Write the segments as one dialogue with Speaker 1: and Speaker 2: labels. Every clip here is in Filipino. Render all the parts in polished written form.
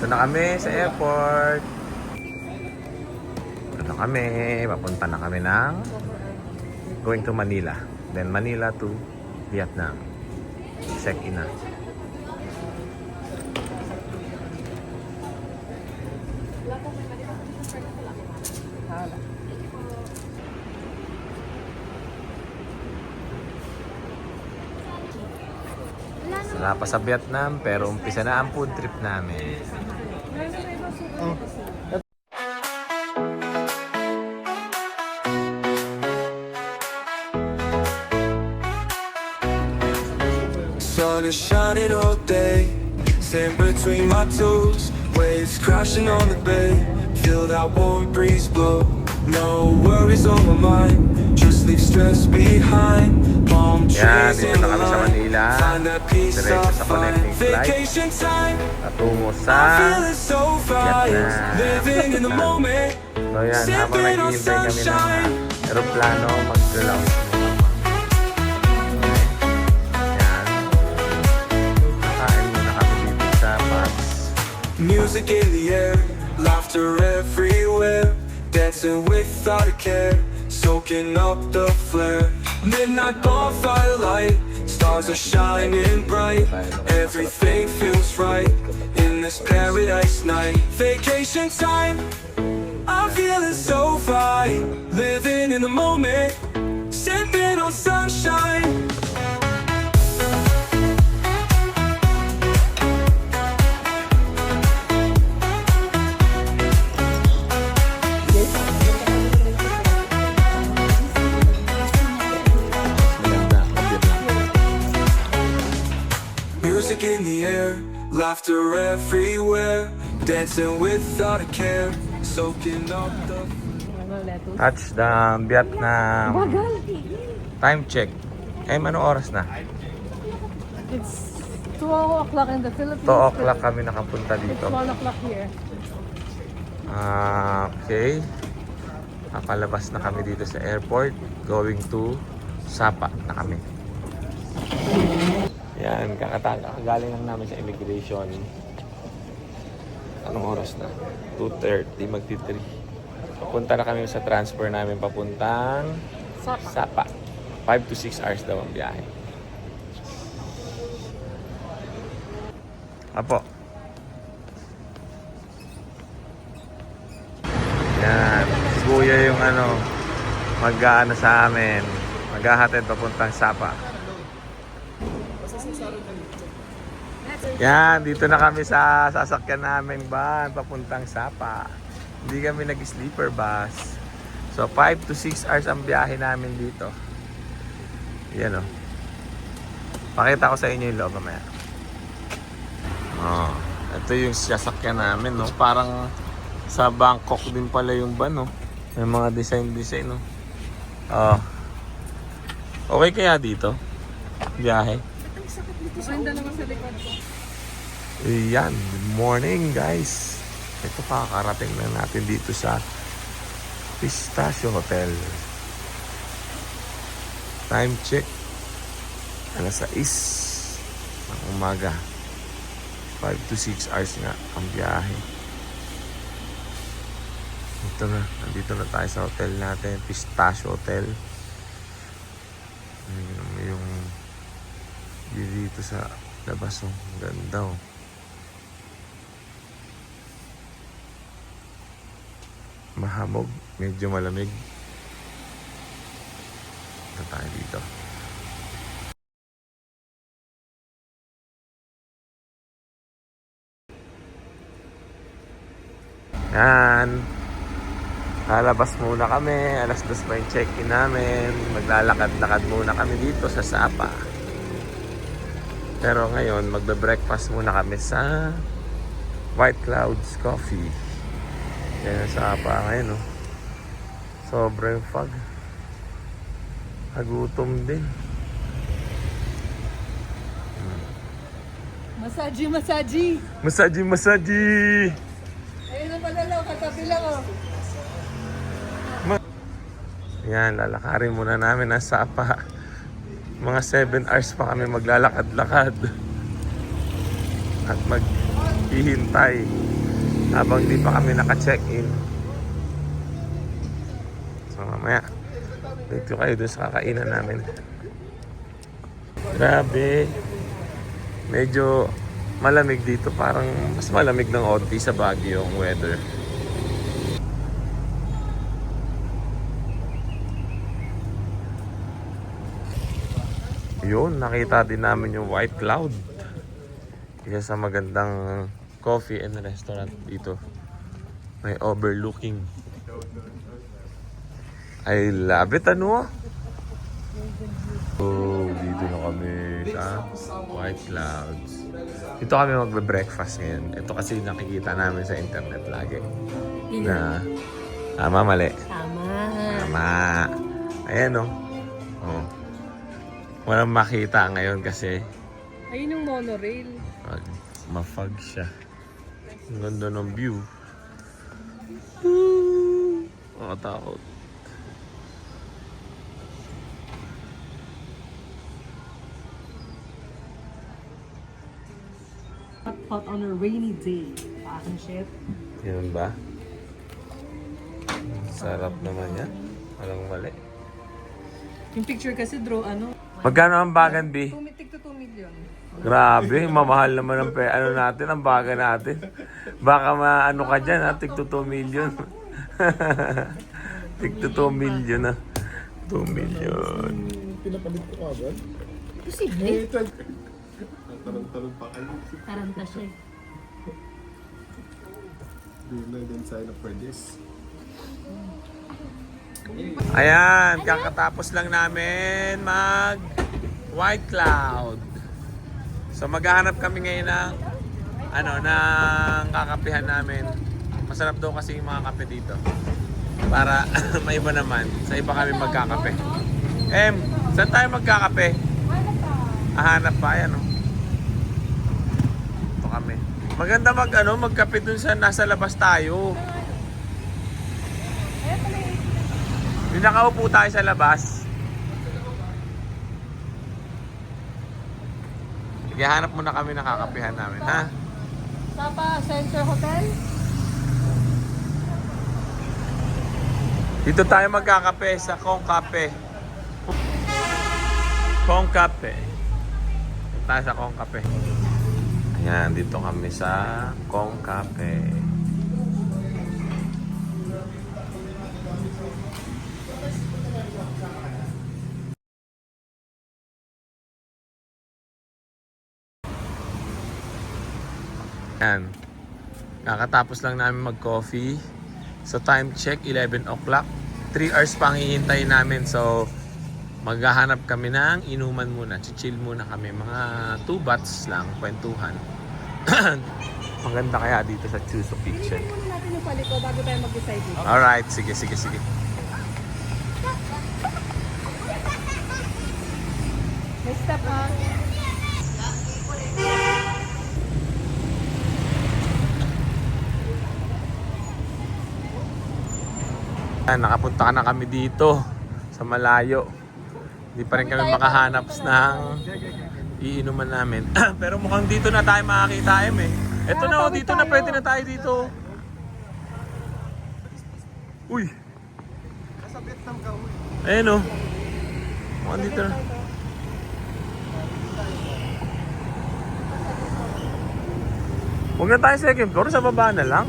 Speaker 1: na kami sa airport. Ito kami. Papunta na kami ng going to Manila. Then Manila to Vietnam. Check-in na. Wala pa sa Vietnam, pero umpisa na ang food trip namin.
Speaker 2: Sun is shining all day, sand between my toes, waves crashing on the bay, feel that warm breeze blow. No worries on my mind, just leave stress behind. Palm
Speaker 1: Yan,
Speaker 2: trees
Speaker 1: dito
Speaker 2: in
Speaker 1: na
Speaker 2: the
Speaker 1: kami sa
Speaker 2: line,
Speaker 1: Manila.
Speaker 2: find that peace
Speaker 1: Diretso
Speaker 2: I
Speaker 1: sa
Speaker 2: find.
Speaker 1: connecting flight.
Speaker 2: Vacation time,
Speaker 1: Patungo sa
Speaker 2: I'm feeling so fine,
Speaker 1: Vietnam.
Speaker 2: living in the moment.
Speaker 1: So yan, habang
Speaker 2: Sipping on
Speaker 1: naghihintay kami ng
Speaker 2: sunshine.
Speaker 1: aeroplano, mag-launch muna. Yan. Kakain muna kami dito sa Pax.
Speaker 2: Music in the air, laughter everywhere, dancing without a care, soaking up the flare. Midnight bonfire light, stars are shining bright, everything feels right in this paradise night. Vacation time, I'm feeling so fine, living in the moment, sipping on sunshine.
Speaker 1: Maganda, kapit lang.
Speaker 2: Music in the air, laughter everywhere, dancing without a care, soaking up the...
Speaker 1: Touchdown, Vietnam. Time check. Anong oras na?
Speaker 3: It's 2 o'clock in the Philippines.
Speaker 1: 2 o'clock kami nakapunta
Speaker 3: It's
Speaker 1: dito.
Speaker 3: 1 o'clock here.
Speaker 1: Okay. Napalabas na kami dito sa airport. Going to Sapa na kami. Yan, kakagaling lang namin sa immigration. Anong oras na? 2:30, magti-3. Papunta na kami sa transfer namin papuntang Sapa. 5 to 6 hours daw ang biyahe. Apo. Yan. Si Kuya yung mag-aano sa amin. Maghahatid papuntang Sapa. Yan, dito na kami sa sasakyan namin van papuntang Sapa. Hindi kami nag-sleeper bus. So 5 to 6 hours ang biyahe namin dito. Yan o. Pakita ko sa inyo yung loob mamaya. Oh, ito yung sasakyan namin, no? Parang sa Bangkok din pala yung van, no? May mga design, no? Oh. Okay kaya dito? Biyahe?
Speaker 3: Maganda naman sa likod ko.
Speaker 1: Ayan, good morning guys. Ito kakarating na natin dito sa Pistachio Hotel. Time check. Alas 6 ng umaga. 5 to 6 hours nga ang biyahe. Ito na, nandito na tayo sa hotel natin, Pistachio Hotel. Yung view dito sa labas, oh. Ganda, oh. Mahamog, medyo malamig. Ito tayo dito. Yan. Lalabas muna kami. Alas 2 pa yung check-in namin. Maglalakad-lakad muna kami dito sa Sapa. Pero ngayon, magbe-breakfast muna kami sa White Clouds Coffee. Yan sa Sapa ngayon, oh. Sobrang fog. Nagutom din.
Speaker 3: Masaji.
Speaker 1: Masaji!
Speaker 3: Ayun na pala lang, katabi lang oh.
Speaker 1: Yan, lalakarin muna namin ang Sapa. Mga 7 hours pa kami maglalakad-lakad. At maghihintay habang di pa kami naka-check-in. So mamaya, dito kayo doon sa kakainan namin. Grabe. Medyo malamig dito. Parang mas malamig ng onti sa Baguio yung weather. Yun, nakita din namin yung white cloud. Isa sa magandang coffee and restaurant dito. May overlooking. I love it, ano? Oh, dito na kami sa White Clouds. Dito kami magbe-breakfast ngayon. Ito kasi nakikita namin sa internet lagi. Na, tama, mali. Tama. Ayan, oh. Oh. Walang makita ngayon kasi
Speaker 3: Ayun yung monorail.
Speaker 1: mafag siya. Ang ganda ng view. Takot.
Speaker 3: Hot on a rainy day. Aking shit.
Speaker 1: Yun ba? Sarap naman yan. Walang mali.
Speaker 3: Yung picture kasi ano?
Speaker 1: Magkano ang bagan, B?
Speaker 3: Tumitik to 2 million.
Speaker 1: Grabe, mamahal naman ang ano natin, ang baga natin. Baka maano ka dyan, ha? Tig to 2 million. Tig to 2 million, ha? 2 million.
Speaker 4: Pinapalit ko agad.
Speaker 5: Posible.
Speaker 4: Tarang-tarang pa kayo.
Speaker 5: Taranta siya.
Speaker 4: Do not then sign up for this.
Speaker 1: Ayan, kakatapos lang namin mag White Cloud. So maghahanap kami ngayon ng ng kakapihan namin. Masarap daw kasi yung mga kape dito. Para maiba naman. Sa iba kami magkakape. Saan tayo magkakape? Hanap pa, ayan, oh. Ito kami. Maganda magkape dun sa nasa labas tayo. Yung nakaupo tayo sa labas. Sige, hanap muna kami ng kakapihan namin, ha?
Speaker 3: Sapa Center Hotel?
Speaker 1: Dito tayo magkakape sa Kong Cafe. Kong Cafe. Dito tayo sa Kong Cafe. Ayan, dito kami sa Kong Cafe. Ayan. Kakatapos lang namin mag-coffee. So time check, 11 o'clock. 3 hours pa ang hihintayin namin. So maghahanap kami ng inuman muna. Chill muna kami. Mga 2 bats lang, kwentuhan. Maganda kaya dito sa Chuso Kitchen.
Speaker 3: Tingnan muna natin yung paliko bago tayo mag-decide dito.
Speaker 1: Alright, sige.
Speaker 3: May step on.
Speaker 1: Nakapunta na kami dito sa malayo. Hindi pa rin kami makahanap ng iinuman namin. Pero mukhang dito na tayo makakita eh. Ito na, dito na, pwede na tayo dito. Uy! Ayan o. Mukhang dito na. Huwag na tayo second floor, sa baba na lang.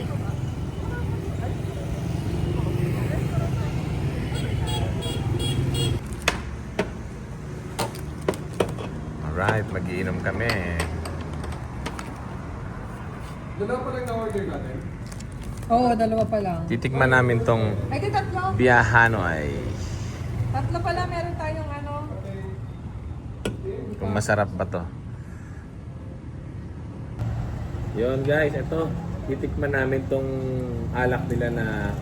Speaker 1: Alright, mag-iinom kami.
Speaker 4: Dalawa pa lang na-order natin.
Speaker 3: Oo, 2 pa lang.
Speaker 1: Titikman namin tong
Speaker 3: Ay, di 3.
Speaker 1: Biyahanoy.
Speaker 3: 3 pala, meron tayong
Speaker 1: Kung masarap ba to. Yun guys, ito. Titikman namin tong alak nila na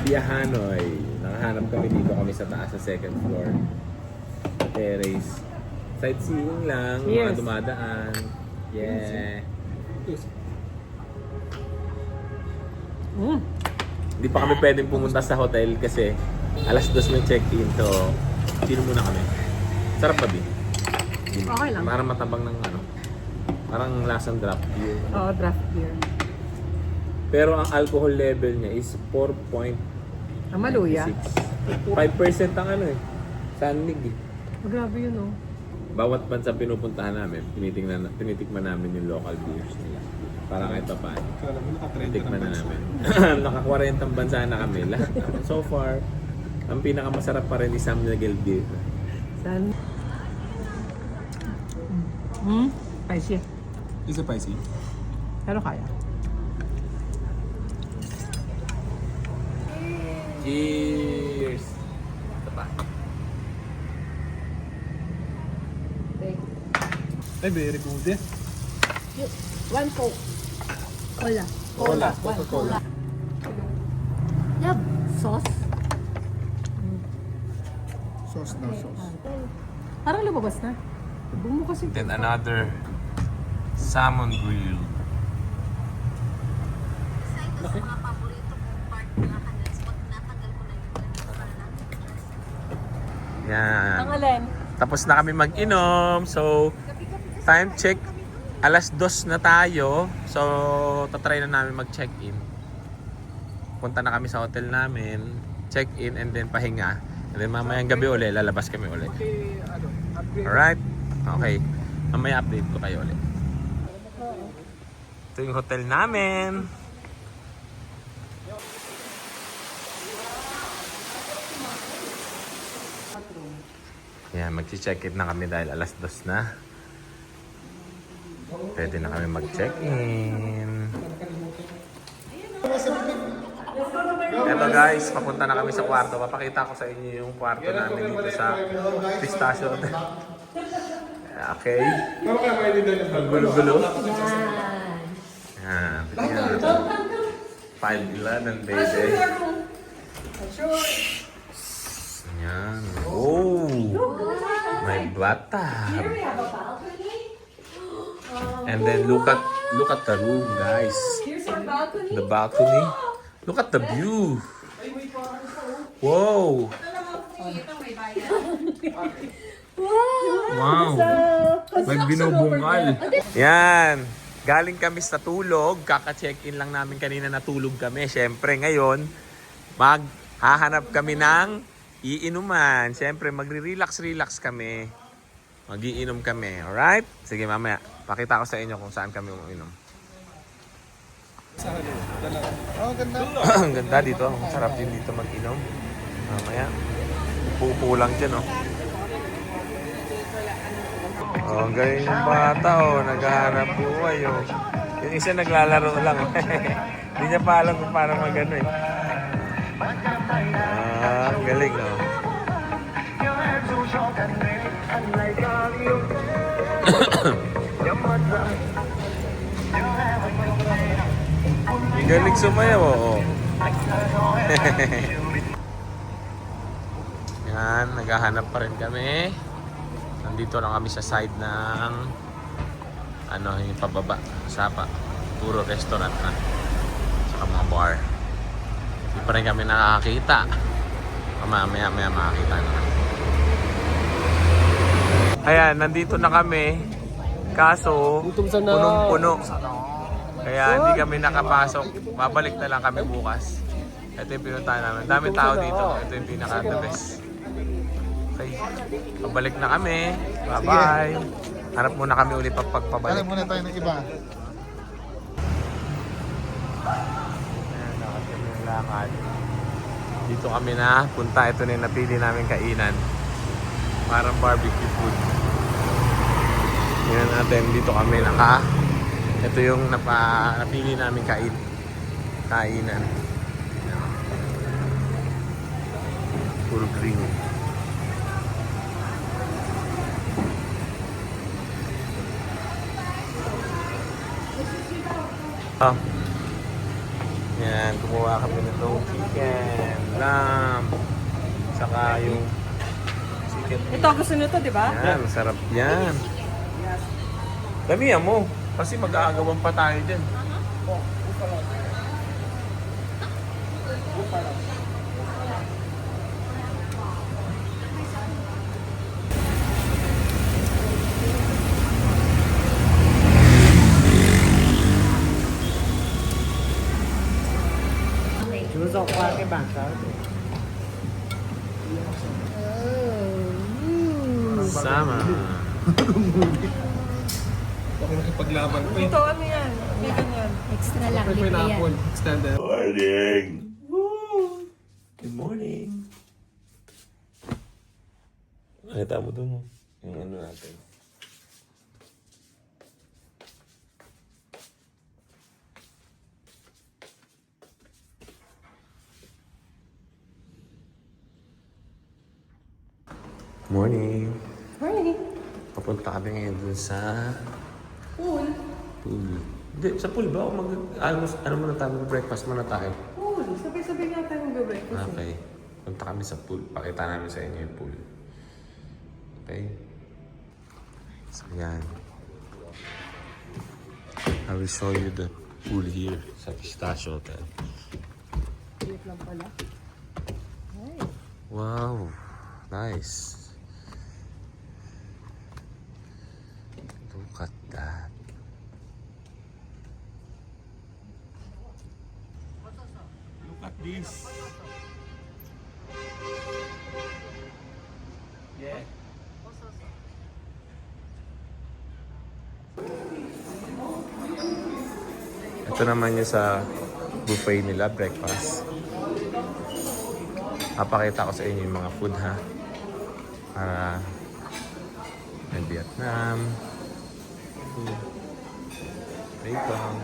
Speaker 1: Biyahanoy. Nakahanap kami dito kami sa taas sa second floor. Terrace. Sightseeing lang, mga
Speaker 3: Yes.
Speaker 1: dumadaan. Yeah. Hindi pa kami pwedeng pumunta sa hotel kasi alas 2 may check-in. So, sino muna kami. Sarap ba, Bin?
Speaker 3: Okay lang.
Speaker 1: Parang matabang ng parang lasang draft beer.
Speaker 3: Oo, draft beer.
Speaker 1: Pero ang alcohol level niya is 4.6.
Speaker 3: Maluya.
Speaker 1: 5% ang ano eh. Sanlig eh.
Speaker 3: Grabe yun, oh.
Speaker 1: Bawat bansa pinupuntahan namin, tinitikman namin yung local beers nila. Para kahit pa paano.
Speaker 4: Kala mo naka-30
Speaker 1: Titikman
Speaker 4: na
Speaker 1: na
Speaker 4: bansa.
Speaker 1: namin. Naka-40 bansa na kami. Lahat. So far, ang pinakamasarap pa rin is San Miguel beer.
Speaker 3: Saan? Spicy.
Speaker 4: Is it spicy?
Speaker 3: Pero kaya.
Speaker 1: Cheers! Ito pa.
Speaker 4: Ay, very good eh.
Speaker 5: One Coke. Cola.
Speaker 4: Cola. Coca-Cola.
Speaker 5: Yeah, sauce.
Speaker 4: Sauce na sauce.
Speaker 3: Parang lumabas na. Bumukas yung...
Speaker 1: Then another salmon grill. Yan.
Speaker 3: alin?
Speaker 1: Tapos na kami mag-inom. So, time check. Alas 2 na tayo. So, tatry na namin mag-check-in. Punta na kami sa hotel namin. Check-in and then pahinga. And then mamayang gabi ulit, lalabas kami ulit. Alright? Okay. Mamaya update ko kayo ulit. Ito yung hotel namin. Yan, mag-check-in na kami dahil alas 2 na. Pwede na kami mag-check-in. Eto guys, papunta na kami sa kwarto. Papakita ko sa inyo yung kwarto namin dito sa Pistachio. Okay. Ang gulo-gulo. Yan. Yan. 5'11", baby. Yan. Oh! May bathtub. And then look at the room, guys.
Speaker 3: Here's our balcony.
Speaker 1: The balcony. Look at the view. Whoa! Wow! May binubungal. Yan. Galing kami sa tulog. Kaka-check-in lang namin kanina, natulog kami. Siyempre ngayon, maghahanap kami ng iinuman. Siyempre magre-relax kami. Mag-iinom kami. Alright? Sige mamaya. Pakita ko sa inyo kung saan kami uminom.
Speaker 4: Oh, ganda.
Speaker 1: Ang ganda dito. Ang sarap din dito mag-inom. Mamaya. Pupo lang dyan, oh. Oh, ang galing yung bata, oh. Naghahanap buhay, oh. Yung isa naglalaro lang. Hindi niya pa alam kung paano mag-ano, eh. Ah, ang galing, oh. Ang galing sumayaw, oh. Yan, naghahanap pa rin kami. Nandito lang kami sa side ng ano, yung pababa, sapa. Puro restaurant na. Saka mga bar. Hindi pa rin kami nakakita. Mamaya makakita naman. Ayan, nandito na kami. Kaso, punong-puno. Kaya hindi kami nakapasok. Babalik na lang kami bukas. Ito yung pinuntahan namin. Daming tao dito. Ito yung pinaka-the best. Okay. Pabalik na kami. Bye-bye. Hanap muna kami ulit pagpabalik.
Speaker 4: Hanap muna tayo ng iba.
Speaker 1: Ayan, nakatid yung lakad. Dito kami na punta. Ito na yung napili namin kainan. Parang barbecue food. Tingnan natin. Dito kami ito yung napili namin kainan. Puro green. Oh. Yan, kumuha kami nitong chicken, lamb, saka yung chicken.
Speaker 3: Ito, gusto nyo to, di ba?
Speaker 1: Yan, sarap yan. Damihan mo, kasi mag-aagawan pa tayo dyan. Sama.
Speaker 6: Ako nakipaglaban ko eh.
Speaker 3: Ito, ano yan? May ganyan.
Speaker 5: Extra lang.
Speaker 6: May
Speaker 5: Libre yan.
Speaker 6: pineapple. Extended.
Speaker 1: Morning! Good morning! Nakita mo dun, yung ano natin. Morning!
Speaker 3: Morning.
Speaker 1: Papunta kami ngayon dun sa
Speaker 3: Pool.
Speaker 1: pool. Hindi, sa pool ba? O ano muna tayo? Breakfast muna tayo.
Speaker 3: Pool. Sabay-sabay nga tayo mag-breakfast.
Speaker 1: Okay. Punta kami sa pool. Pakita namin sa inyo yung pool. Okay? So, yan. I will show you the pool here sa Pistachio Hotel.
Speaker 3: Wait lang pala.
Speaker 1: Wow. Nice. Look at that. Look at this. Yeah. Ito naman yung sa buffet nila, breakfast. Papakita ko sa inyo yung mga food ha. Para may Vietnam, food, bacon,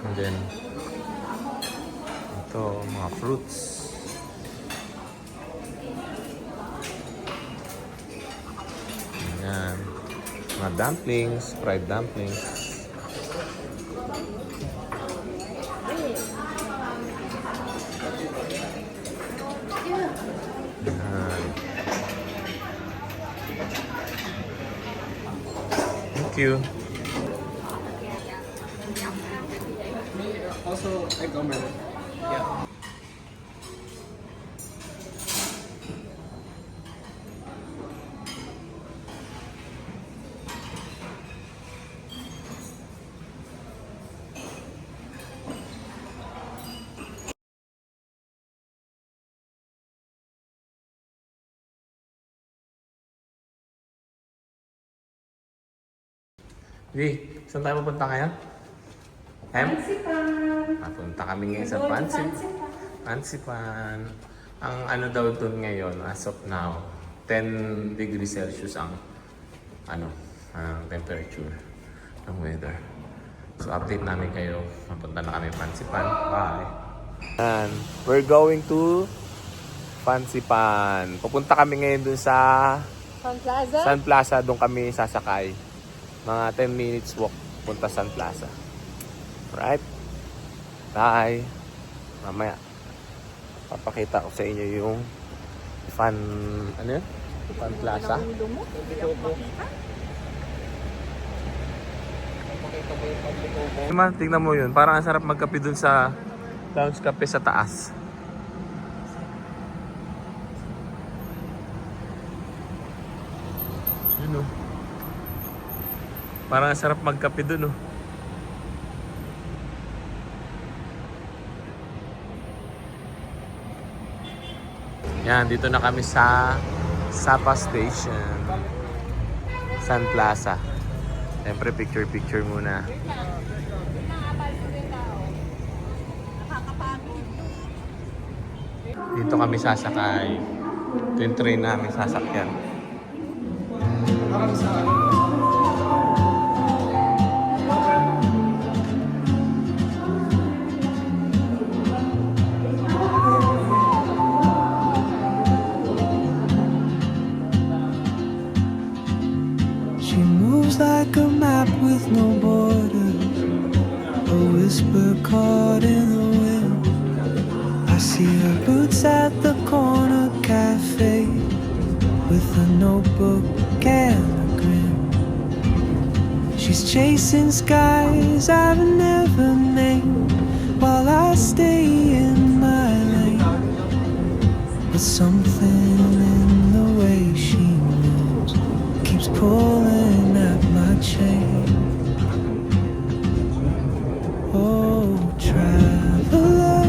Speaker 1: and then ito mga fruits. Ayan. Mga dumplings, fried dumplings. Ayan. Thank you.
Speaker 6: Also, egg omelette. Yeah.
Speaker 1: Di, saan tayo pupunta ngayon?
Speaker 3: Pansipan.
Speaker 1: Papunta kami ngayon sa Pansipan. Ang ano daw doon ngayon, as of now, 10 degrees Celsius ang temperature ng weather. So update namin kayo. Papunta na kami Pansipan. Bye! And we're going to Pansipan. Pupunta kami ngayon dun sa
Speaker 3: Sun Plaza.
Speaker 1: Sun Plaza. Doon kami sasakay. Mga 10 minutes walk punta Sun Plaza. Right? Bye! Mamaya, papakita ko sa inyo yung Fun Plaza. Tingnan mo yun. Parang ang sarap magkape dun sa lounge cafe sa taas. Yun o. Parang ang sarap magkape dun o. Yan, dito na kami sa Sapa Station. Sun Plaza. Siyempre, picture muna. Dito kami sasakay. Ito yung train namin sasakyan.
Speaker 7: She moves like a map with no borders, a whisper caught in the wind. I see her boots at the corner cafe with a notebook and a grin. She's chasing skies I've never named while I stay in my lane. But something in the way she moves keeps pulling at my chain. Oh, traveler,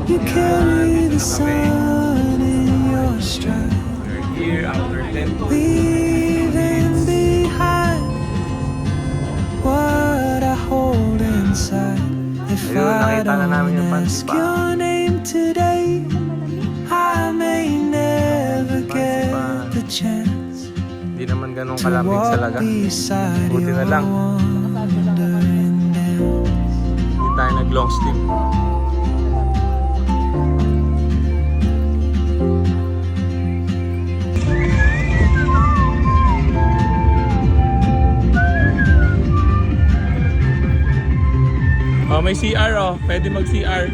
Speaker 7: you carry the sun in your stride.
Speaker 1: We're here after 10 to
Speaker 7: Leaving behind what I hold inside. If
Speaker 1: Ayun,
Speaker 7: I
Speaker 1: nakita na namin yung
Speaker 7: don't ask
Speaker 1: Pansipan.
Speaker 7: your name today, I may never get
Speaker 1: Pansipan.
Speaker 7: the chance
Speaker 1: Hindi naman ganun
Speaker 7: to
Speaker 1: kalamig
Speaker 7: walk
Speaker 1: talaga.
Speaker 7: beside
Speaker 1: Buti
Speaker 7: your
Speaker 1: na lang.
Speaker 7: wandering dance.
Speaker 1: Hindi tayo nag-long sleep. Oh, may CR oh. Pwede mag-CR.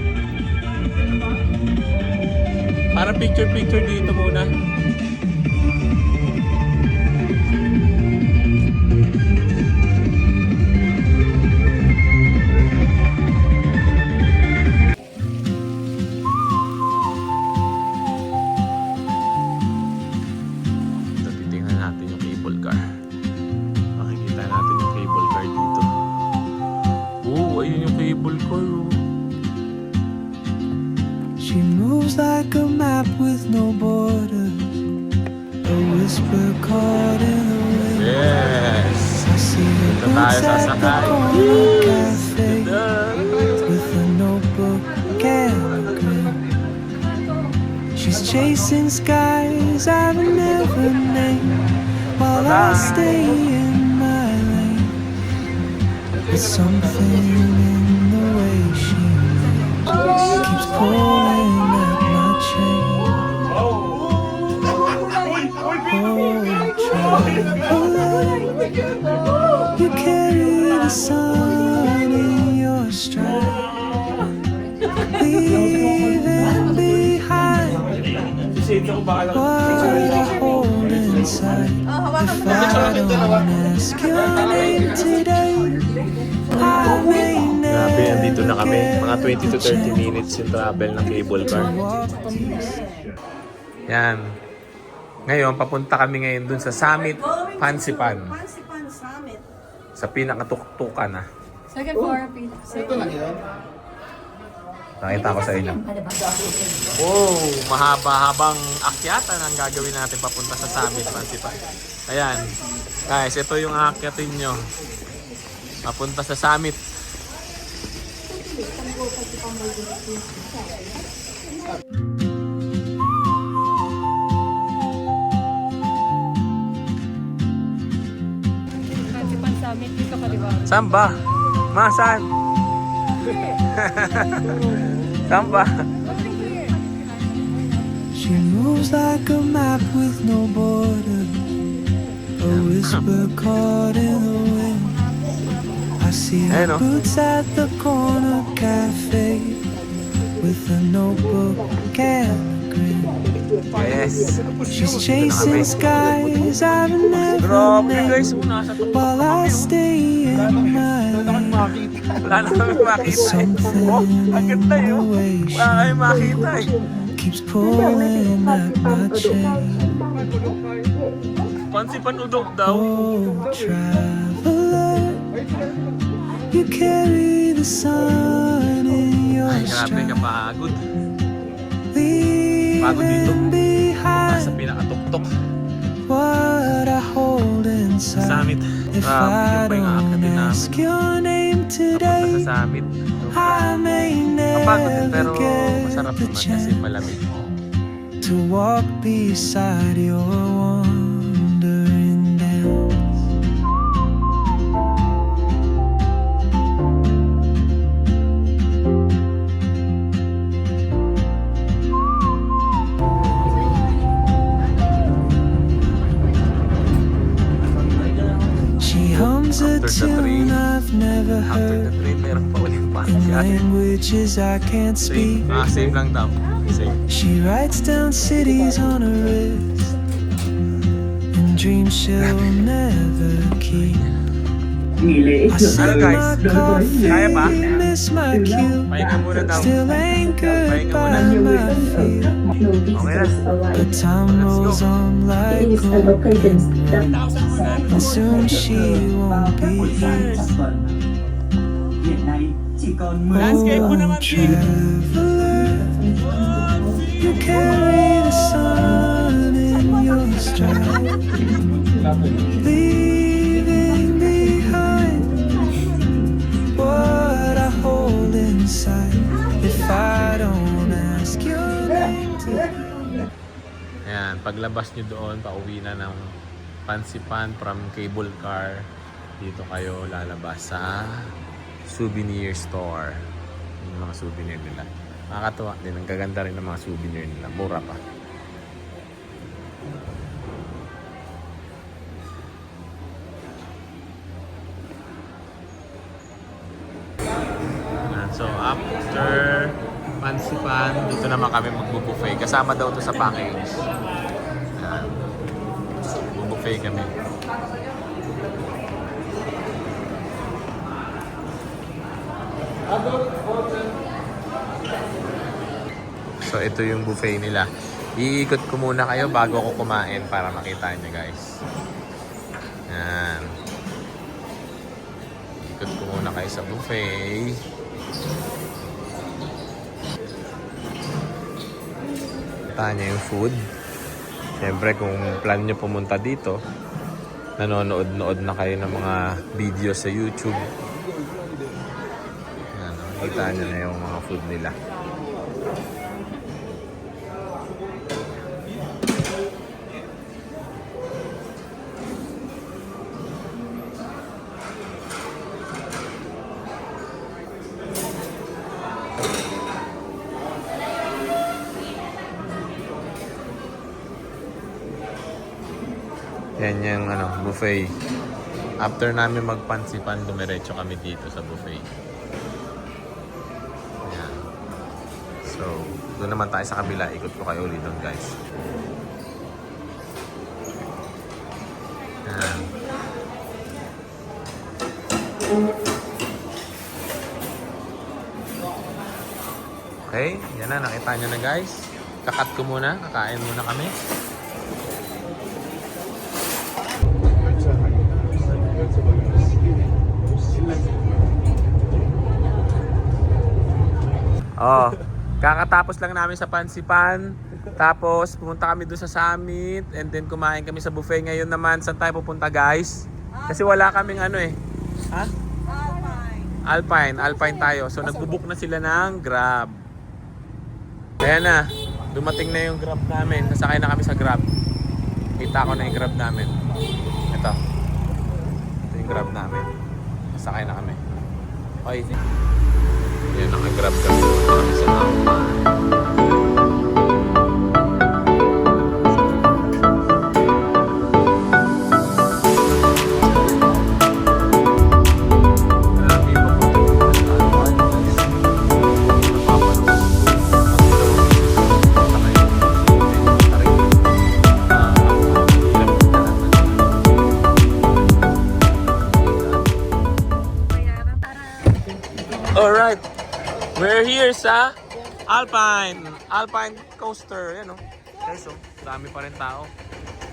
Speaker 1: Para picture-picture dito muna. Ito, titingnan natin yung cable car. Makikita natin yung cable car dito. Oh, ayun yung cable car oh.
Speaker 7: She moves like a map with no borders, a whisper caught in the wind.
Speaker 1: Yes!
Speaker 7: I see her
Speaker 1: Dito tayo
Speaker 7: boots at the
Speaker 1: sasakay.
Speaker 7: corner cafe
Speaker 1: Ganda!
Speaker 7: with a notebook and a grin. She's chasing skies I've never named while I stay in my lane. There's something in the way she keeps pulling at my chain. Traveler, you carry the sun in your stride, leaving behind what I hold inside. If I don't ask your name today, I may
Speaker 1: Grabe,
Speaker 7: never
Speaker 1: nandito na kami. Mga 20 to 30
Speaker 7: get the chance
Speaker 1: minutes yung travel ng cable car.
Speaker 7: to walk these
Speaker 1: Yan. Ngayon, papunta kami ngayon dun sa Summit Pansipan.
Speaker 3: Pansipan Summit.
Speaker 1: Sa pinakatuktukan ah.
Speaker 3: Second floor, Pete.
Speaker 4: Ito lang yun.
Speaker 1: Nakita ko sa inyo. Oh, mahaba-habang akyatan ang gagawin natin papunta sa Summit Pansipan. Ayan. Guys, ito yung aakyatin nyo. Papunta sa Summit.
Speaker 3: Pansipan Summit, dito kaliwa.
Speaker 1: Saan ba? Ma, saan? Saan ba?
Speaker 7: She moves like a map with no borders, a whisper caught in the wind. I see her
Speaker 1: Ayun, oh.
Speaker 7: boots at the corner cafe with a notebook and a grin.
Speaker 1: Yes.
Speaker 7: She's chasing skies I've never
Speaker 1: Grabe guys,
Speaker 7: named
Speaker 1: nasa tuktok
Speaker 7: while I stay in my lane.
Speaker 1: wala na kami makita eh.
Speaker 7: Something
Speaker 1: Oh, ang
Speaker 7: in
Speaker 1: ganda
Speaker 7: the
Speaker 1: yun.
Speaker 7: way
Speaker 1: Wala kami makita eh.
Speaker 7: keeps pulling at my chain.
Speaker 1: Pansipan udok daw.
Speaker 7: Oh, traveler, you carry the sun in your
Speaker 1: Ay, grabe
Speaker 7: stride,
Speaker 1: kapagod. Pagod dito.
Speaker 7: leaving behind
Speaker 1: Nasa pinakatuktok.
Speaker 7: what I hold inside.
Speaker 1: Summit.
Speaker 7: If
Speaker 1: Grabe,
Speaker 7: I
Speaker 1: yun pa yung
Speaker 7: don't
Speaker 1: aakyatin
Speaker 7: ask
Speaker 1: namin.
Speaker 7: your name
Speaker 1: Papunta
Speaker 7: today,
Speaker 1: sa Summit.
Speaker 7: I may
Speaker 1: Kapagod din pero
Speaker 7: never
Speaker 1: masarap
Speaker 7: get the
Speaker 1: naman kasi
Speaker 7: chance
Speaker 1: malamig.
Speaker 7: to walk beside your wandering dance. She hums a
Speaker 1: After the train.
Speaker 7: tune I've never
Speaker 1: After the
Speaker 7: heard
Speaker 1: train, meron pa ulit pa.
Speaker 7: in languages I can't speak.
Speaker 1: Save. Save lang daw. Save.
Speaker 7: She writes down cities on her wrist and dreams she'll never keep. I sip my
Speaker 1: guys?
Speaker 7: coffee,
Speaker 1: Kaya pa?
Speaker 7: miss my cue,
Speaker 1: Pahinga muna daw.
Speaker 7: still anchored
Speaker 1: Pahinga
Speaker 7: by
Speaker 1: muna.
Speaker 7: my feet.
Speaker 1: Okay na.
Speaker 7: But time rolls on like gold, and soon she won't be here.
Speaker 1: Landscape mo
Speaker 7: Oh,
Speaker 1: naman, Pete.
Speaker 7: traveler, carry the sun in your stride, leaving behind what I hold inside. If I don't ask your name to.
Speaker 1: Ayan, paglabas nyo doon, pauwi na ng Pansipan from cable car. Dito kayo lalabas sa souvenir store. Yung mga souvenir nila. Nakakatuwa din. Ang gaganda rin ng mga souvenir nila. Mura pa. So after Pansipan, dito naman kami magbubuffet. Kasama daw to sa package. Ayan. Bubuffet kami. So ito yung buffet nila. Iikot ko muna kayo bago ako kumain para makita nyo guys. Yan. Iikot ko muna kayo sa buffet. Kita nyo yung food. Siyempre kung plan nyo pumunta dito, nanonood-nood na kayo ng mga video sa YouTube. Yan, kita nyo na yung mga food nila. Yan yung buffet. After namin magpansipan, dumiretso kami dito sa buffet. Yan. So, doon naman tayo sa kabila. Ikot ko kayo ulit doon guys. Yan. Okay, yan na. Nakita nyo na guys. Kakat ko muna. Kakain muna kami. Oh, kakatapos lang namin sa Pansipan. Tapos pumunta kami doon sa Summit and then kumain kami sa buffet. Ngayon naman, saan tayo pupunta guys? Kasi wala kaming Ha? Alpine tayo. So nagbubook na sila ng Grab. Ayan na, dumating na yung Grab namin. Nasakay na kami sa Grab. Kita ko na yung Grab namin. Ito yung Grab namin. Nasakay na kami. Okay. Yan, naka-grab kami sa Alright. We're here sa Alpine Coaster. Yan o. Guys, dami pa rin tao.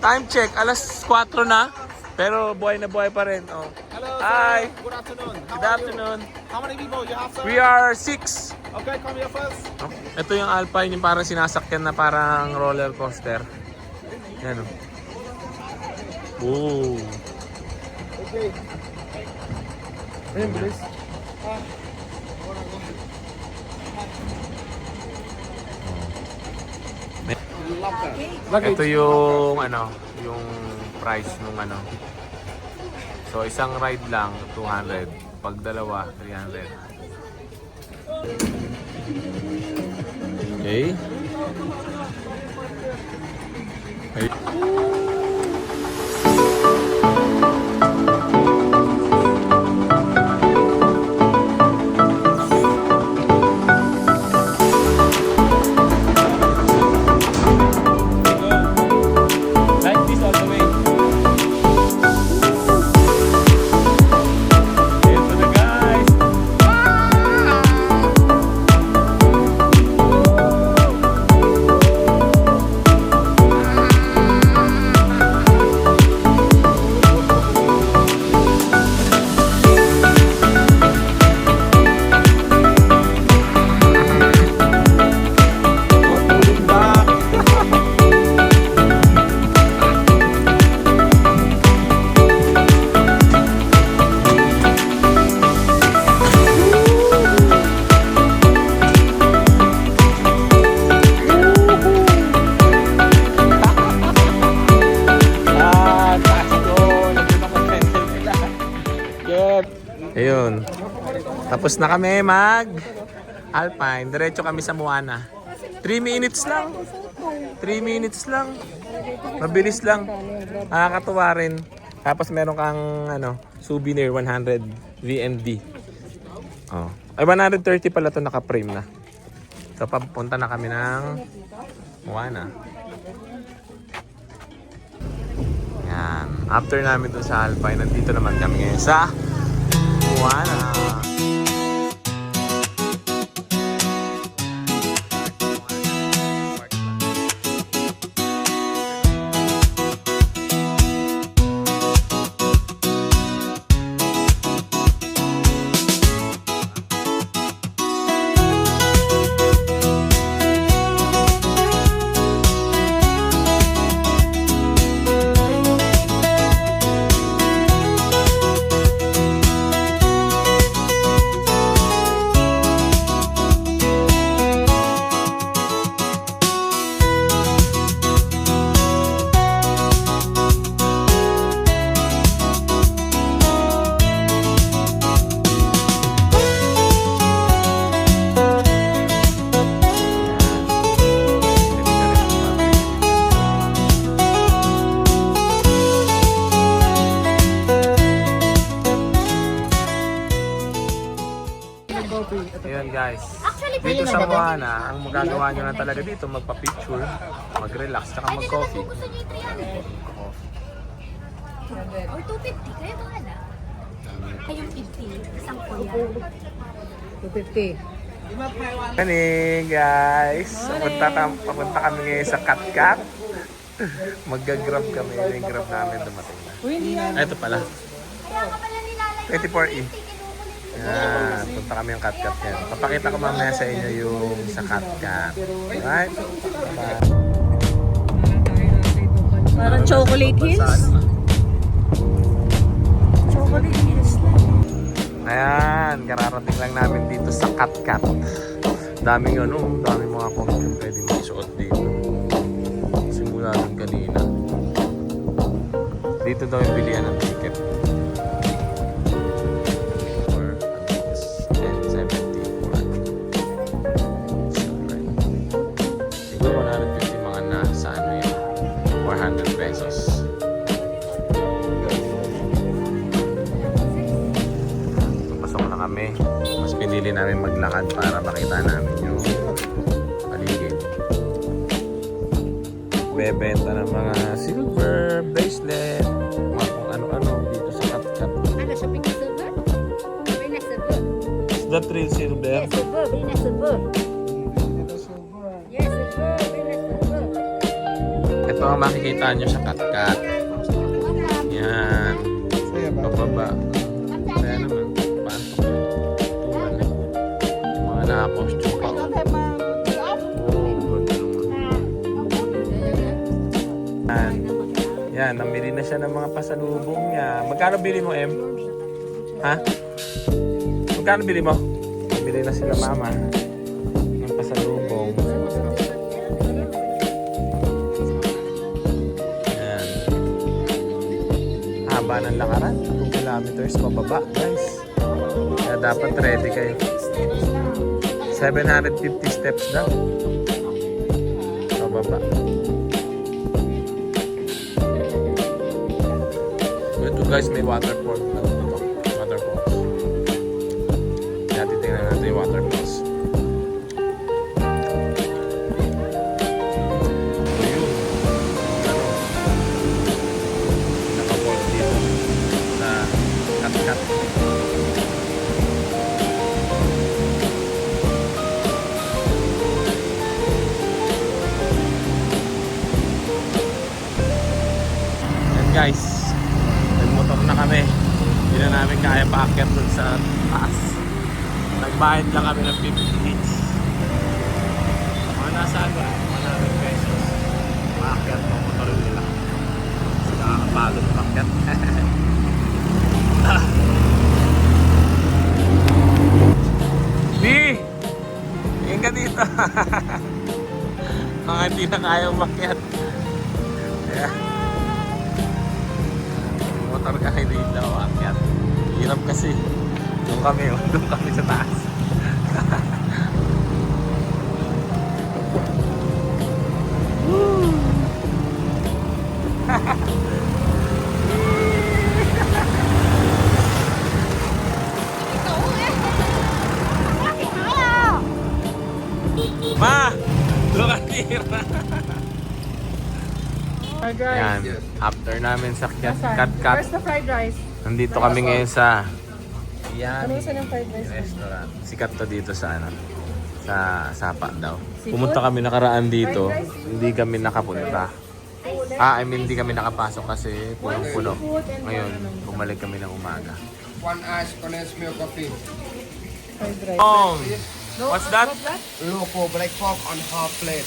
Speaker 1: Time check, alas 4 na. Pero buhay na buhay pa rin. Oh.
Speaker 6: Hello,
Speaker 1: Hi.
Speaker 6: sir. Good afternoon.
Speaker 1: Good afternoon.
Speaker 6: How many people you have, sir?
Speaker 1: We are 6.
Speaker 6: Okay, come here first.
Speaker 1: Oh. Ito yung Alpine, yung parang sinasakyan na parang roller coaster. Yan o. Woo.
Speaker 6: Okay. Ayun, bilis.
Speaker 1: Ito yung yung price nung So isang ride lang 200, pag dalawa 300. Okay. Like this all the way. Ito na guys. Tapos na kami mag Alpine. Diretso kami sa Moana. 3 minutes lang. 3 minutes lang. Mabilis lang. Nakakatuwa rin. Tapos meron kang souvenir 100 VND. Oh. Ay 130 pala to, naka-frame na. So papunta na kami ng Moana. Yan. After namin dun sa Alpine, nandito naman kami ngayon sa Moana. Ayan guys. Dito sa Moana, ang magagawa nyo lang talaga dito, magpa-picture, mag-relax, tsaka mag-coffee.
Speaker 5: Gusto niyo yung 300? Or 250? Kaya bahala. Kayong 50. Isang kuya.
Speaker 3: 250.
Speaker 1: Kani guys, papunta kami ngayon sa Katkat. Mag-grab kami, yung grab namin dumating na.
Speaker 3: Uy, hindi yan.
Speaker 1: Ito pala,
Speaker 5: Kaya ka pala nilalay.
Speaker 1: 24E. Yan, punta kami yung Katkat yan. Papakita ko mamaya sa inyo yung sa Katkat. Alright? Bye-bye.
Speaker 3: Parang chocolate hills. Chocolate hills lang.
Speaker 1: Ayan, kararating lang namin dito sa Katkat. Daming daming mga costume pwede magsuot dito. Simula nun kanina. Dito daw yung bilihan ng ticket. Or adults, 10.70 for children. Siguro 150 mga nasa yan, 400 pesos. Pasok na kami. Mas pinili namin maglakad para makita namin yung paligid. Bebenta ng mga silver bracelet, mga kung ano-ano dito sa Katkat.
Speaker 5: Ano, shopping na silver? Bring na silver.
Speaker 1: Is that real silver?
Speaker 5: Yes, silver. Bring na silver. Yes, silver. Bring na silver.
Speaker 1: Ito ang makikita nyo sa Katkat. Yan. Pababa. Kaya naman. Paantok na. Tuwan na. Mga naka-costume pa. Yan, namili na siya ng mga pasalubong niya. Magkano bili mo, Em? Ha? Magkano bili mo? Bili na sila mama ng pasalubong. Yan. Haba ng lakaran. 2 kilometers pababa, guys. Kaya dapat ready kayo. 750 steps daw. Pababa. Ito guys, may waterfall. Waterfalls. Kaya titignan natin yung waterfalls. So yun. Naka-board dito sa Katkat. Yan guys. Nagmotor na kami. Hindi na namin kaya paakyat dun sa taas. Nagbayad lang kami ng 50 each. Mga nasa 100 pesos. Paakyat ng motor nila. Kasi nakakapagod paakyat. Di! Tingin ka dito. Mga hindi na kaya umakyat. Kaya motor ka hindi daw akyat. Hirap kasi. Doon kami, oh. Doon kami sa taas. Ma! Lokatira!
Speaker 3: Fried rice.
Speaker 1: Yan, after namin sa
Speaker 3: Nasaan?
Speaker 1: Kat,
Speaker 3: Where's the fried rice?
Speaker 1: nandito kami ngayon sa
Speaker 3: Ano
Speaker 1: Yummy
Speaker 3: saan yung fried rice?
Speaker 1: Restaurant. Sikat to dito sa ano, sa Sapa daw.
Speaker 3: Seafood?
Speaker 1: Pumunta kami nakaraan dito,
Speaker 3: Fried rice?
Speaker 1: hindi kami nakapunta. I mean, hindi kami nakapasok kasi punong-puno.
Speaker 3: seafood and
Speaker 1: Ngayon,
Speaker 3: one ano.
Speaker 1: bumalik kami ng umaga.
Speaker 8: 1 ice condensed milk coffee.
Speaker 3: Fried rice.
Speaker 1: Oh! What's that?
Speaker 3: What's that?
Speaker 8: Loco black pork on half plate.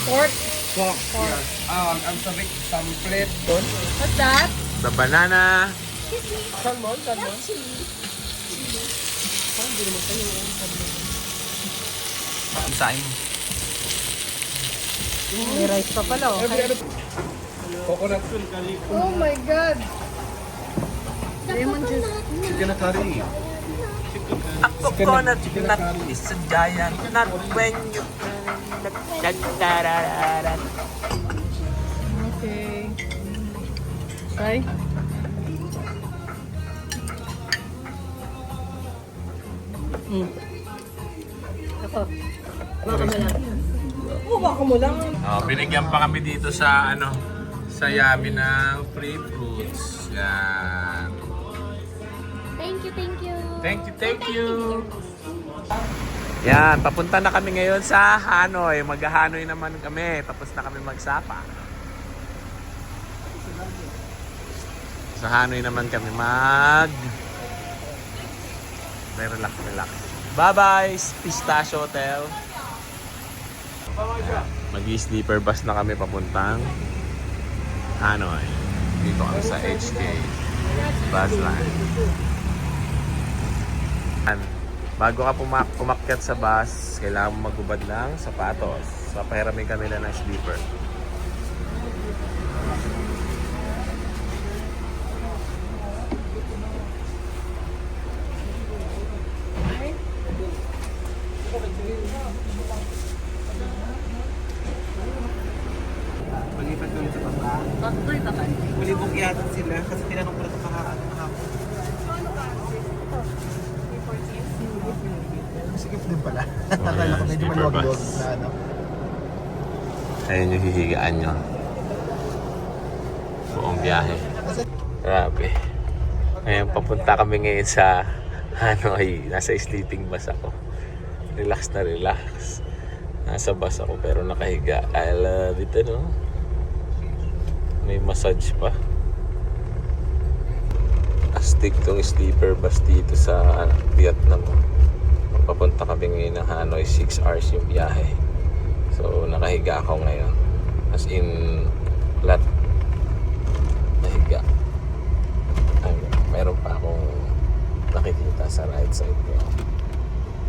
Speaker 3: Pork.
Speaker 8: Pork. Yes. I'm serving some plate.
Speaker 3: What's that?
Speaker 1: The banana.
Speaker 3: Salmon. Salmon.
Speaker 1: Isain.
Speaker 3: May rice pa pala. Oh.
Speaker 8: Coconut.
Speaker 3: Oh my God. Lemon juice.
Speaker 8: Chicken curry.
Speaker 1: A coconut nut is a giant nut when you...
Speaker 3: Okay. Try. Ako. Baka mo lang.
Speaker 1: Oh, binigyan pa kami dito sa ano, sa Yummy ng free fruits. Yan.
Speaker 5: Thank you, thank you.
Speaker 1: Thank you, thank you. Yan, papunta na kami ngayon sa Hanoi. Mag-Hanoi naman kami. Tapos na kami magsapa. Sa Hanoi naman kami relax. Bye-bye, Pistachio Hotel. Mag-sleeper bus na kami papuntang Hanoi. Dito kami sa HK bus line. Bago ka pumakyat sa bus, kailangan mo magubad ng sapatos. Papahiramin kami na ng sleeper.
Speaker 8: Palipat ko ulit sa baba. Ulibog yata sila kasi tinanong ko na ito kahapon.
Speaker 4: Sikip din pala. Akala ko medyo maluwag-luwag na ano.
Speaker 1: Ayun yung hihigaan nyo. Buong biyahe. Grabe. Ngayon, papunta kami ngayon sa Hanoi. Nasa sleeping bus ako. Relax na relax. Nasa bus ako pero nakahiga. I love it, no? May massage pa. Astig tong sleeper bus dito sa Vietnam. Papunta kami ngayon ng Hanoi. 6 hours yung biyahe. So, nakahiga ako ngayon. As in, flat. Nahiga. Ay, meron pa akong nakikita sa right side ko.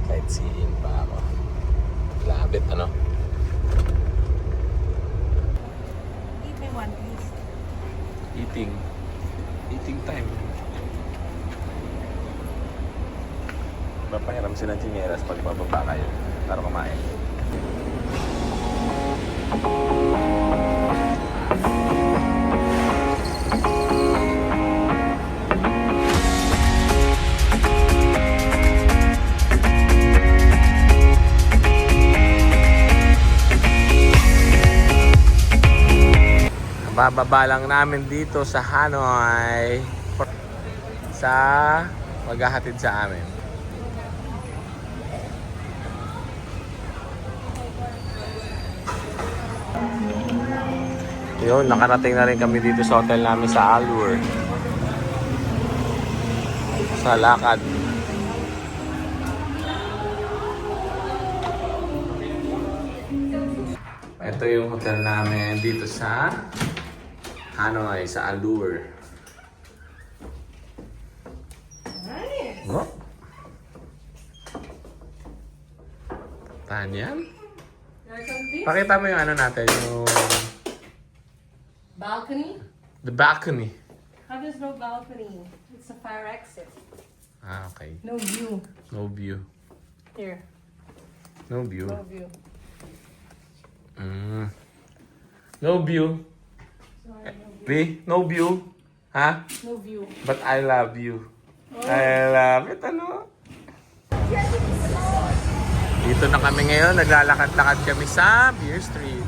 Speaker 1: Sightseeing pa ako. Labit, ano?
Speaker 3: Eat me one, please.
Speaker 1: Eating time. Papahiram silang chineras pag bababa kayo para kumain. Bababa lang namin dito sa Hanoi sa maghahatid sa amin. Yun, nakarating na rin kami dito sa hotel namin sa Allure. Sa lakad. Ito yung hotel namin dito sa Hanoi, sa Allure. Oh. Tahan yan? Pakita mo yung ano natin, yung
Speaker 3: Balcony?
Speaker 1: the balcony.
Speaker 3: How there's no balcony? It's a fire exit.
Speaker 1: Ah, okay.
Speaker 3: No view.
Speaker 1: No view.
Speaker 3: Here.
Speaker 1: No view.
Speaker 3: No view.
Speaker 1: No view. Lee, no view. Ha?
Speaker 3: No view.
Speaker 1: But I love you. I love it, ano? Dito na kami ngayon. Naglalakad-lakad kami sa Beer Street.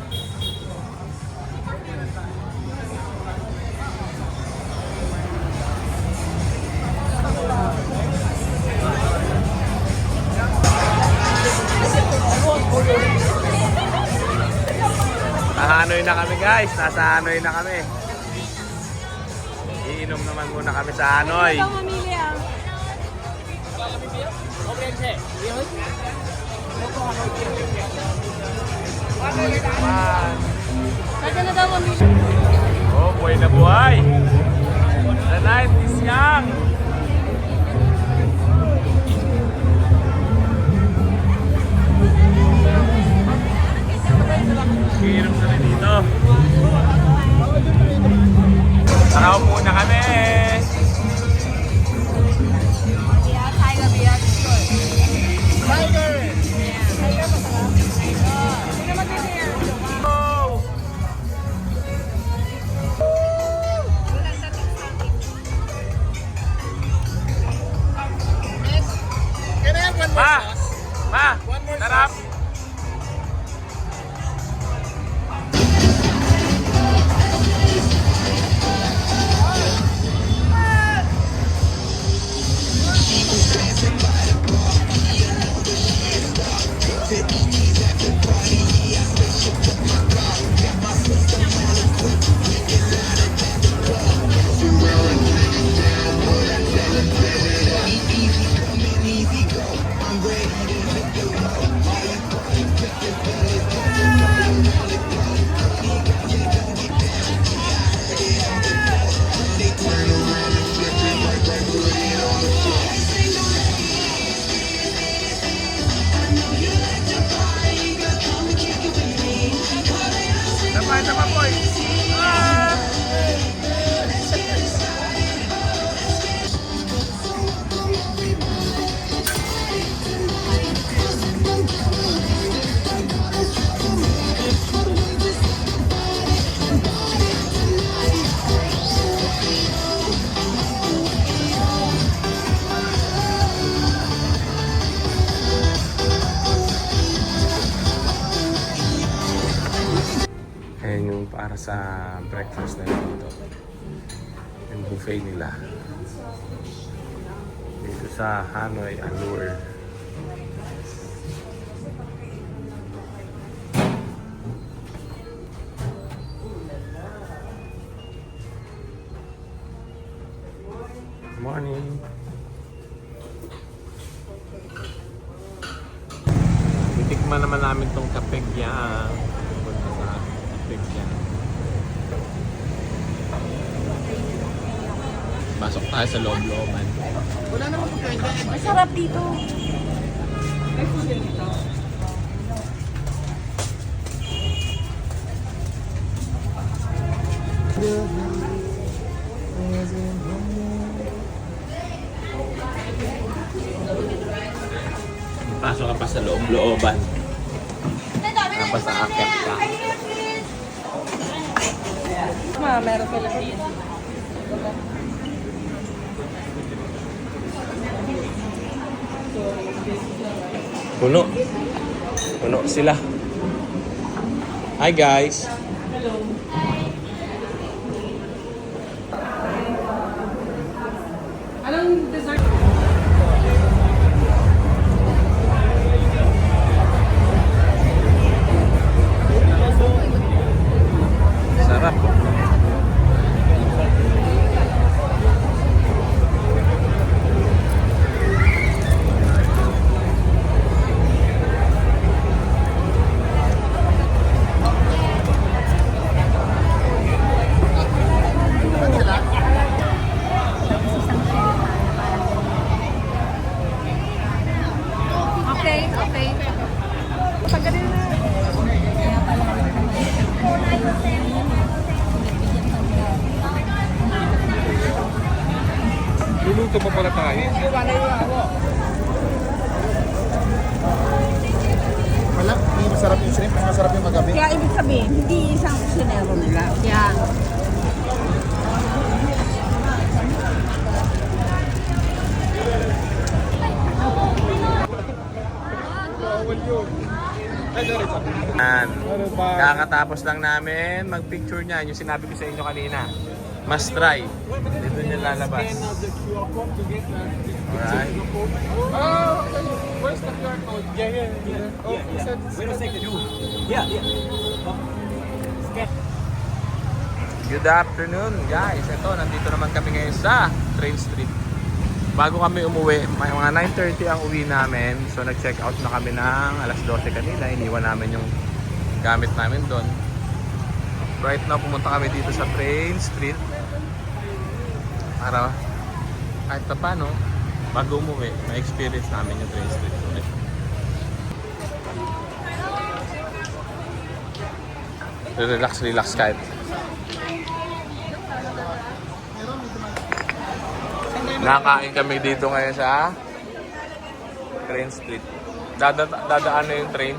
Speaker 1: Hanoi na kami guys. Nasa Hanoi na kami. Iinom naman muna kami sa Hanoi.
Speaker 3: Ikaw mamili ah. Pwede na daw mamili.
Speaker 1: Oh, buhay na buhay. The night is young. Hirap na rin dito. Tara, muna kami. Oh!
Speaker 6: Can I have one more
Speaker 1: Ma!
Speaker 6: sauce?
Speaker 1: Ma!
Speaker 6: One more
Speaker 1: Sarap!
Speaker 6: sauce.
Speaker 1: Tama, boy! Ah! Ayan yung para sa breakfast na dito. Yung buffet nila. Dito sa Hanoi Allure. Morning. Titikman naman namin tong kapegya. Punta sa kapegya. Pasok tayo sa loob-looban.
Speaker 3: Masarap dito.
Speaker 1: Pasok ka pa sa loob-looban. Tapos aakyat pa.
Speaker 3: Meron pala dito.
Speaker 1: Puno. Puno sila. Hi guys.
Speaker 3: Anong dessert?
Speaker 1: Sarap.
Speaker 3: Okay, okay. Pagkarin na.
Speaker 1: Luluto Dito pa pala tayo.
Speaker 4: Wala, hindi masarap yung shrimp, mas masarap yung magabi.
Speaker 3: Kaya ibig sabihin, hindi isang kusinero nila. Yan.
Speaker 1: Yan. Kakatapos lang namin mag-picture niyan. Yung sinabi ko sa inyo kanina. Must try. Dito niya lalabas. Alright.
Speaker 6: Where's the QR code? Yeah. Oh, you said
Speaker 8: Wait a second. Yeah.
Speaker 1: Good afternoon guys. Ito, nandito naman kami ngayon sa Train Street. Bago kami umuwi, may mga 9:30 ang uwi namin. So nag-check out na kami ng alas 12 kanina. Iniwan namin yung gamit namin doon. Right now, pumunta kami dito sa Train Street. Para kahit pa paano, bago umuwi, ma-experience namin yung Train Street. Relax kahit. Nakain kami dito ngayon sa Train Street. Dadaan na yung train.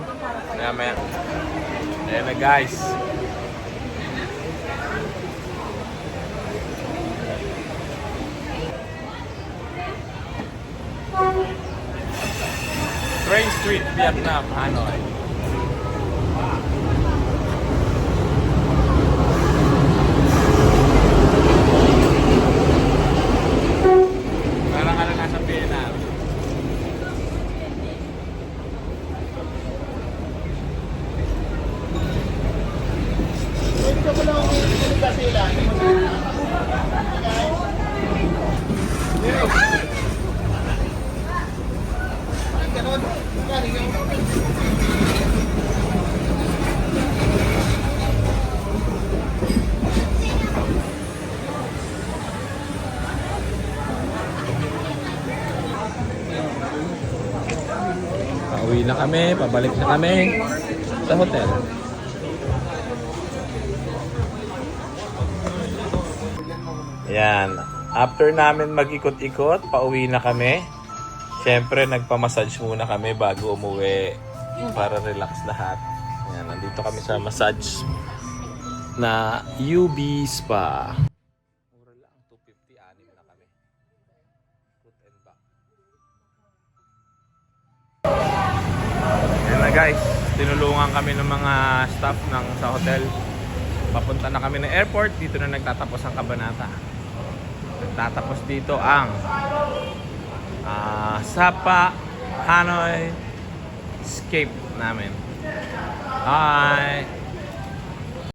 Speaker 1: Maya. Ayan na guys. Train Street, Vietnam, Hanoi. Parang ano nasa Vietnam.
Speaker 4: Ito ko lang yung kasi ilan. Ganon.
Speaker 1: Pauwi na kami, pabalik na kami sa hotel. Ayan. After namin mag-ikot-ikot, pauwi na kami. Siyempre, nagpa-massage muna kami bago umuwi para relax lahat. Ayan, nandito kami sa massage na UB Spa. Mura lang, 250, anim na kami. Foot and back. Ayan na guys, tinulungan kami ng mga staff sa hotel. Papunta na kami ng airport, dito na nagtatapos ang kabanata. Nagtatapos dito ang Sapa Hanoi escape namin. Bye!